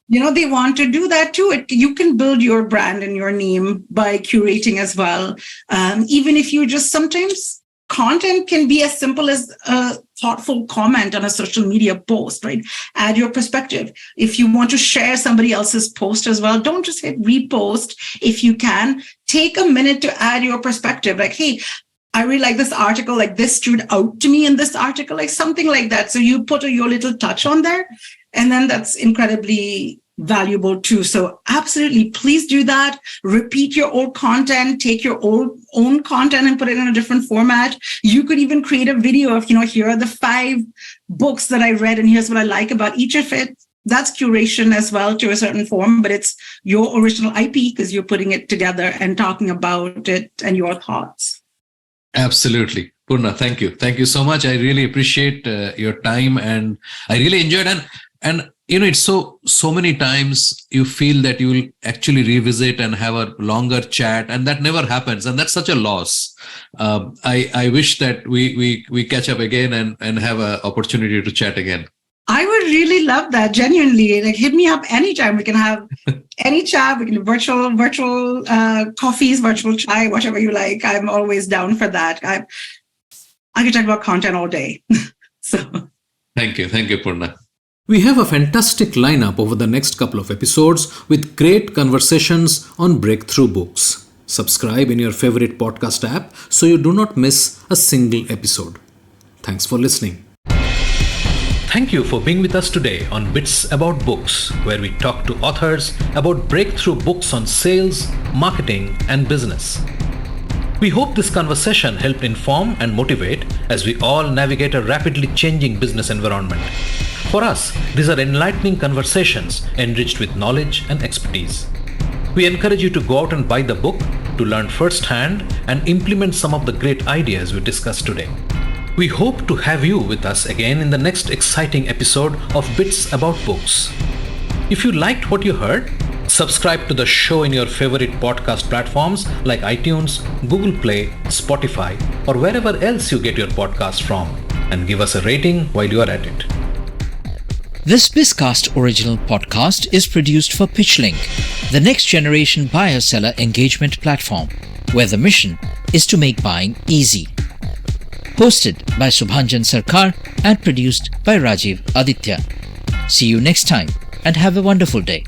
they want to do that too. You can build your brand and your name by curating as well. Even if you just sometimes content can be as simple as a thoughtful comment on a social media post, right? Add your perspective. If you want to share somebody else's post as well, don't just hit repost. If you can, take a minute to add your perspective. Like, hey, I really like this article, like this stood out to me in this article, like something like that. So you put your little touch on there, and then that's incredibly valuable too. So absolutely, please do that. Repeat your old content, take your own content and put it in a different format. You could even create a video of, here are the 5 books that I read and here's what I like about each of it. That's curation as well to a certain form, but it's your original IP because you're putting it together and talking about it and your thoughts. Absolutely. Purna, thank you. Thank you so much. I really appreciate your time, and I really enjoyed it. And it's so many times you feel that you will actually revisit and have a longer chat, and that never happens. And that's such a loss. I wish that we catch up again and have an opportunity to chat again. I would really love that, genuinely. Like, hit me up anytime. We can have any chat. We can do virtual coffees, virtual chai, whatever you like. I'm always down for that. I can talk about content all day. So, Thank you, Purna. We have a fantastic lineup over the next couple of episodes with great conversations on breakthrough books. Subscribe in your favorite podcast app so you do not miss a single episode. Thanks for listening. Thank you for being with us today on Bits About Books, where we talk to authors about breakthrough books on sales, marketing, and business. We hope this conversation helped inform and motivate as we all navigate a rapidly changing business environment. For us, these are enlightening conversations enriched with knowledge and expertise. We encourage you to go out and buy the book to learn firsthand and implement some of the great ideas we discussed today. We hope to have you with us again in the next exciting episode of Bits About Books. If you liked what you heard, subscribe to the show in your favorite podcast platforms like iTunes, Google Play, Spotify, or wherever else you get your podcast from, and give us a rating while you are at it. This Bizcast original podcast is produced for PitchLink, the next generation buyer-seller engagement platform, where the mission is to make buying easy. Hosted by Subhanjan Sarkar and produced by Rajiv Aditya. See you next time and have a wonderful day.